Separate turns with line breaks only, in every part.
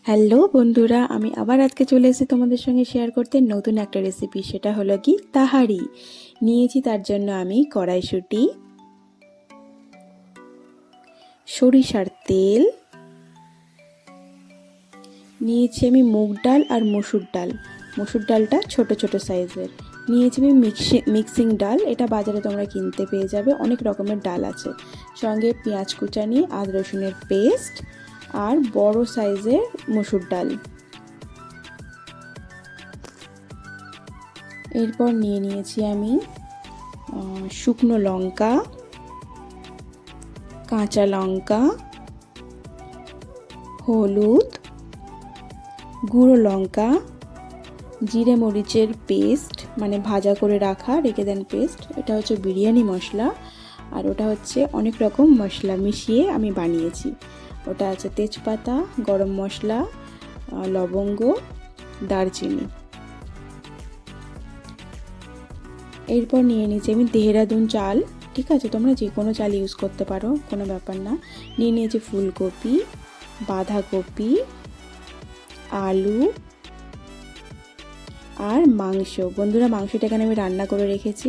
Hello বন্ধুরা, আমি আবার আজকে চলে এসেছি তোমাদের সঙ্গে শেয়ার করতে নতুন একটা রেসিপি। সেটা হলো কি তাহারি। নিয়েছি তার জন্য আমি কড়াইশুঁটি, সরিষার তেল, নিয়েছি আমি মুগ ডাল আর মসুর ডাল। মসুর ডালটা ছোট ছোট সাইজের। নিয়েছি আমি মিক্সিং ডাল, এটা বাজারে তোমরা কিনতে পেয়ে যাবে, অনেক রকমের ডাল আছে। সঙ্গে পেঁয়াজ কুচানি, আদা রসুনের পেস্ট আর বড় সাইজের মসুর ডাল। এরপর নিয়ে নিয়েছি আমি শুকনো লঙ্কা, কাঁচা লঙ্কা, হলুদ, গুঁড়ো লঙ্কা, জিরে মরিচের পেস্ট, মানে ভাজা করে রাখা রেখে দেন পেস্ট। এটা হচ্ছে বিরিয়ানি মশলা, আর ওটা হচ্ছে অনেক রকম মশলা মিশিয়ে আমি বানিয়েছি। ওটা আছে তেজপাতা, গরম মশলা, লবঙ্গ, দারচিনি। এরপর নিয়ে নিয়েছি আমি দেহরাদুন চাল, ঠিক আছে, তোমরা যে কোনো চাল ইউজ করতে পারো, কোনো ব্যাপার না। নিয়ে নিয়েছি ফুলকপি, বাঁধাকপি, আলু আর মাংস। বন্ধুরা, মাংসটা এখানে আমি রান্না করে রেখেছি,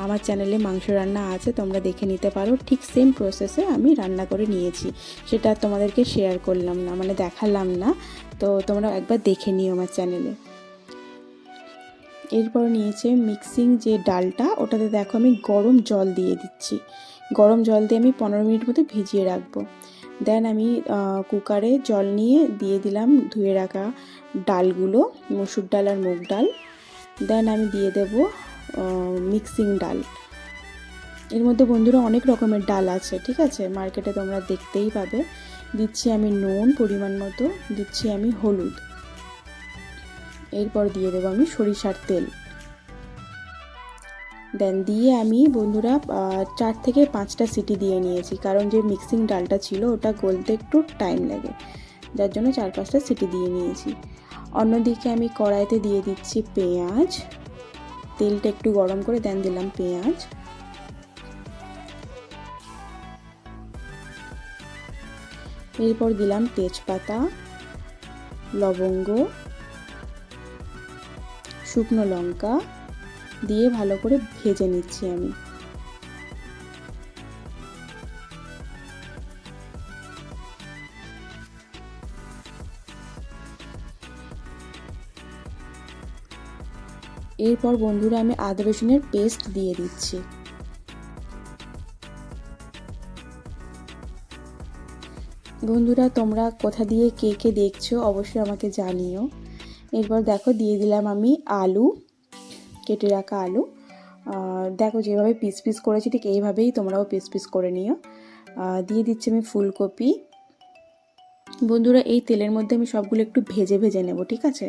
আমার চ্যানেলে মাংস রান্না আছে, তোমরা দেখে নিতে পারো। ঠিক সেম প্রসেসে আমি রান্না করে নিয়েছি, সেটা তোমাদেরকে শেয়ার করলাম না, মানে দেখালাম না, তো তোমরা একবার দেখে নিও আমার চ্যানেলে। এরপর নিয়েছে মিক্সিং যে ডালটা, ওটাতে দেখো আমি গরম জল দিয়ে দিচ্ছি। গরম জল দিয়ে আমি 15 মিনিট মতো ভিজিয়ে রাখবো। দেন আমি কুকারে জল নিয়ে দিয়ে দিলাম ধুয়ে রাখা ডালগুলো, মসুর ডাল আর মুগ ডাল। দেন আমি দিয়ে দেব মিক্সিং ডাল। এর মধ্যে বন্ধুরা অনেক রকমের ডাল আছে, ঠিক আছে, মার্কেটে তোমরা দেখতেই পাবে। দিচ্ছি আমি নুন পরিমাণ মতো, দিচ্ছি আমি হলুদ। এরপর দিয়ে দেবো আমি সরিষার তেল। দেন দিয়ে আমি বন্ধুরা 4 থেকে 5টা সিটি দিয়ে নিয়েছি, কারণ যে মিক্সিং ডালটা ছিল ওটা গলতে একটু টাইম লাগে, যার জন্য 4-5টা সিটি দিয়ে নিয়েছি। অন্যদিকে আমি কড়াইতে দিয়ে দিচ্ছি পেঁয়াজ। তেলটা একটু গরম করে দেন দিলাম পেঁয়াজ। এরপর দিলাম তেজপাতা, লবঙ্গ, শুকনো লঙ্কা দিয়ে ভালো করে ভেজে নিচ্ছি আমি। এরপর বন্ধুরা আমি আদা রসুনের পেস্ট দিয়ে দিচ্ছি। বন্ধুরা, তোমরা কোথা দিয়ে কে কে দেখছো অবশ্যই আমাকে জানিও। এরপর দেখো দিয়ে দিলাম আমি আলু, কেটে রাখা আলু। দেখো যেভাবে পিস পিস করেছি ঠিক এইভাবেই তোমরাও পিস পিস করে নিও। দিয়ে দিচ্ছি আমি ফুলকপি। বন্ধুরা, এই তেলের মধ্যে আমি সবগুলো একটু ভেজে ভেজে নেব, ঠিক আছে।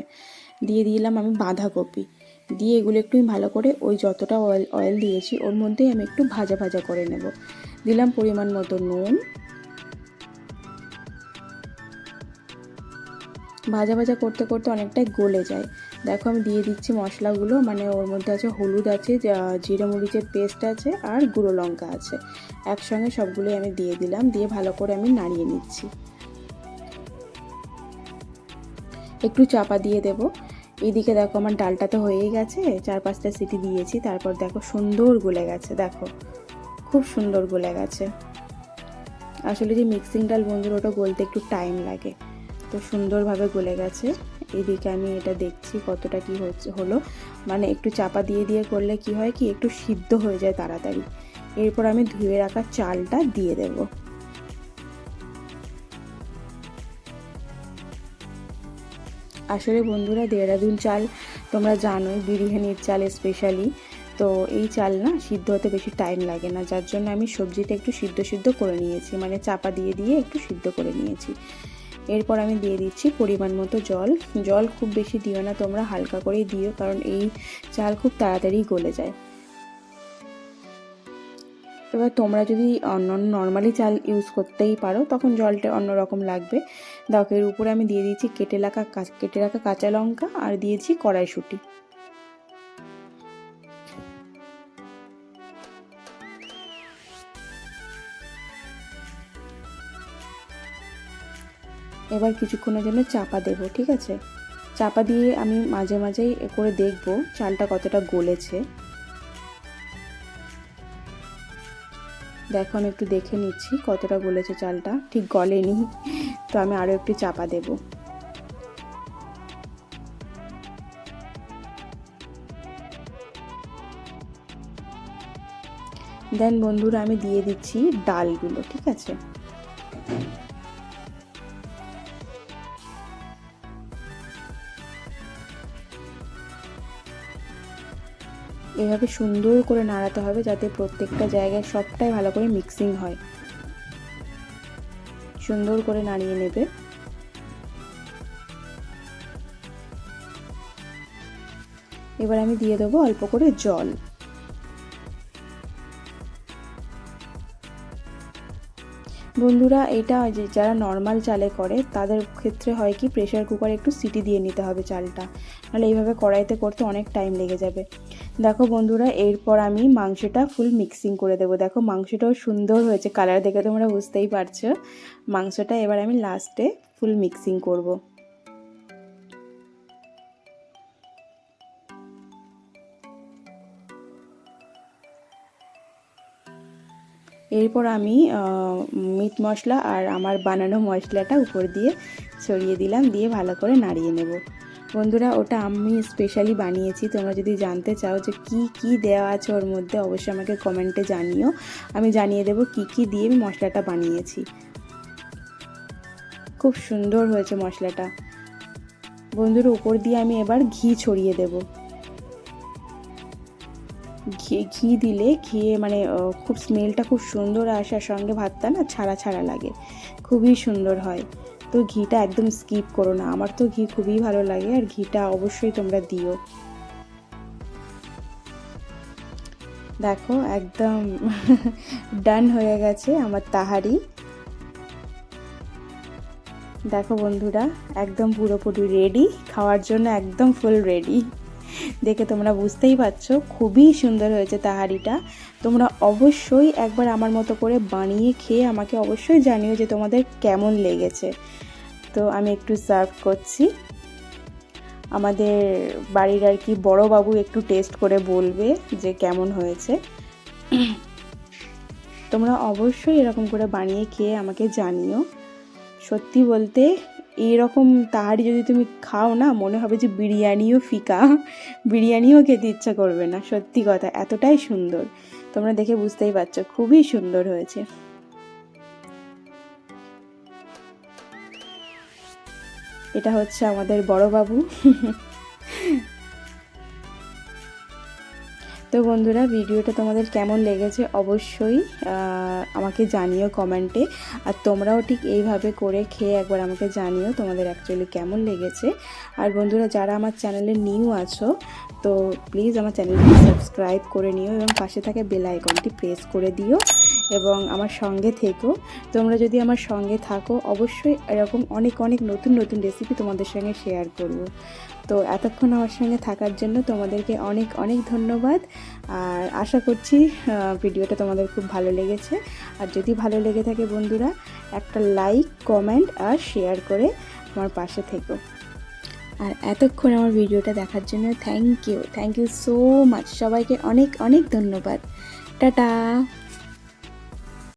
দিয়ে দিলাম আমি বাঁধাকপি, দিয়ে এগুলো একটু ভালো করে ওই যতটা অয়েল দিয়েছি ওর মধ্যেই আমি একটু ভাজা ভাজা করে নেব। দিলাম পরিমাণ মতো নুন। ভাজা ভাজা করতে করতে অনেকটাই গলে যায়। দেখো আমি দিয়ে দিচ্ছি মশলাগুলো, মানে ওর মধ্যে আছে হলুদ আছে, জিরে মরিচের পেস্ট আছে আর গুঁড়ো লঙ্কা আছে, একসঙ্গে সবগুলোই আমি দিয়ে দিলাম। দিয়ে ভালো করে আমি নাড়িয়ে নিচ্ছি। একটু চাপা দিয়ে দেব। এইদিকে দেখো আমার ডালটা তো হয়েই গেছে, 4-5টা সিটি দিয়েছি, তারপর দেখো সুন্দর গলে গেছে, দেখো খুব সুন্দর গলে গেছে। আসলে যে মিক্সিং ডাল বন্ধুরা, ওটা গলতে একটু টাইম লাগে, তো সুন্দরভাবে গলে গেছে। এদিকে আমি এটা দেখছি কতটা কি হলো, মানে একটু চাপা দিয়ে দিয়ে করলে কি হয় কি একটু সিদ্ধ হয়ে যায় তাড়াতাড়ি। এরপর আমি ধুয়ে রাখা চালটা দিয়ে দেব। আসলে বন্ধুরা, দেহরাদুন চাল তোমরা জানোই, বিরিয়ানির চাল স্পেশালি, তো এই চাল না সিদ্ধ হতে বেশি টাইম লাগে না, যার জন্য আমি সবজিটা একটু সিদ্ধ সিদ্ধ করে নিয়েছি, মানে চাপা দিয়ে দিয়ে একটু সিদ্ধ করে নিয়েছি। এরপর আমি দিয়ে দিচ্ছি পরিমাণ মতো জল। জল খুব বেশি দিও না তোমরা, হালকা করেই দিও, কারণ এই চাল খুব তাড়াতাড়ি গলে যায়। এবার তোমরা যদি নর্মালি চাল ইউজ করতেই পারো, তখন জলটা অন্যরকম লাগবে। দেখো এর উপরে আমি দিয়ে দিয়েছি কেটে রাখা কাঁচা লঙ্কা আর দিয়েছি কড়াইশুঁটি। এবার কিছুক্ষণের জন্য চাপা দেব, ঠিক আছে? চাপা দিয়ে আমি মাঝে মাঝেই করে দেখব চালটা কতটা গলেছে। দেখো আমি একটু দেখে নিচ্ছি কতটা গলেছে চালটা, ঠিক গলেনি, তো আমি আরও একটু চাপা দেব। দেন বন্ধুরা আমি দিয়ে দিচ্ছি ডালগুলো, ঠিক আছে? এভাবে সুন্দর করে নাড়াতে হবে যাতে প্রত্যেকটা জায়গায় সবটাই ভালো করে মিক্সিং হয়। সুন্দর করে নাড়িয়ে নেবে। এবার আমি দিয়ে দেবো অল্প করে জল। বন্ধুরা এটা যে যারা নর্মাল চালে করে তাদের ক্ষেত্রে হয় কি প্রেসার কুকারে একটু সিটি দিয়ে নিতে হবে চালটা, নাহলে এইভাবে কড়াইতে করতে অনেক টাইম লেগে যাবে। দেখো বন্ধুরা এরপর আমি মাংসটা ফুল মিক্সিং করে দেবো। দেখো মাংসটাও সুন্দর হয়েছে, কালার দেখে তোমরা বুঝতেই পারছো। মাংসটা এবার আমি লাস্টে ফুল মিক্সিং করব। এরপর আমি মিট মশলা আর আমার বানানো মশলাটা উপর দিয়ে ছড়িয়ে দিলাম, দিয়ে ভালো করে নাড়িয়ে নেব। বন্ধুরা ওটা আমি স্পেশালি বানিয়েছি, তোমরা যদি জানতে চাও যে কি কি দেওয়া আছে ওর মধ্যে অবশ্যই আমাকে কমেন্টে জানিও, আমি জানিয়ে দেবো কি কি দিয়ে আমি মশলাটা বানিয়েছি। খুব সুন্দর হয়েছে মশলাটা। বন্ধুরা উপর দিয়ে আমি এবার ঘি ছড়িয়ে দেবো। ঘি দিলে ঘিয়ে মানে খুব স্মেলটা খুব সুন্দর আসে, আর সঙ্গে ভাতটা না ছাড়া ছাড়া লাগে, খুবই সুন্দর হয়। তো ঘিটা একদম স্কিপ করো না, আমার তো ঘি খুবই ভালো লাগে, আর ঘিটা অবশ্যই তোমরা দিও। দেখো একদম ডান হয়ে গেছে আমার তাহারি। দেখো বন্ধুরা একদম পুরোপুরি রেডি, খাওয়ার জন্য একদম ফুল রেডি। দেখে তোমরা বুঝতেই পারছো খুবই সুন্দর হয়েছে তাহারিটা। তোমরা অবশ্যই একবার আমার মতো করে বানিয়ে খেয়ে আমাকে অবশ্যই জানিও যে তোমাদের কেমন লেগেছে। তো আমি একটু সার্ভ করছি। আমাদের বাড়ির আর কি বড় বাবু একটু টেস্ট করে বলবে যে কেমন হয়েছে। তোমরা অবশ্যই এরকম করে বানিয়ে খেয়ে আমাকে জানিও। সত্যি বলতে এইরকম তাহারি যদি তুমি খাও না, মনে হবে যে বিরিয়ানিও ফিকা, বিরিয়ানিও খেতে ইচ্ছা করবে না। সত্যি কথা, এতটাই সুন্দর। তোমরা দেখে বুঝতেই পারছো খুবই সুন্দর হয়েছে। এটা হচ্ছে আমাদের বড় বাবু। তো বন্ধুরা ভিডিওটা তোমাদের কেমন লেগেছে অবশ্যই আমাকে জানিও কমেন্টে, আর তোমরাও ঠিক এইভাবে করে খেয়ে একবার আমাকে জানিও তোমাদের অ্যাকচুয়ালি কেমন লেগেছে। আর বন্ধুরা যারা আমার চ্যানেলে নিউ আছো তো প্লিজ আমার চ্যানেলটি সাবস্ক্রাইব করে নিও এবং পাশে থাকা বেল আইকনটি প্রেস করে দিও এবং আমার সঙ্গে থেকো। তোমরা যদি আমার সঙ্গে থাকো অবশ্যই এরকম অনেক অনেক নতুন নতুন রেসিপি তোমাদের সঙ্গে শেয়ার করব। তো এতক্ষণ আমার সঙ্গে থাকার জন্য তোমাদেরকে অনেক অনেক ধন্যবাদ। আর আশা করছি ভিডিওটা তোমাদের খুব ভালো লেগেছে। আর যদি ভালো লেগে থাকে বন্ধুরা একটা লাইক, কমেন্ট আর শেয়ার করে আমার পাশে থেকো। আর এতক্ষণ আমার ভিডিওটা দেখার জন্য থ্যাংক ইউ সো মাচ। সবাইকে অনেক অনেক ধন্যবাদ। টাটা।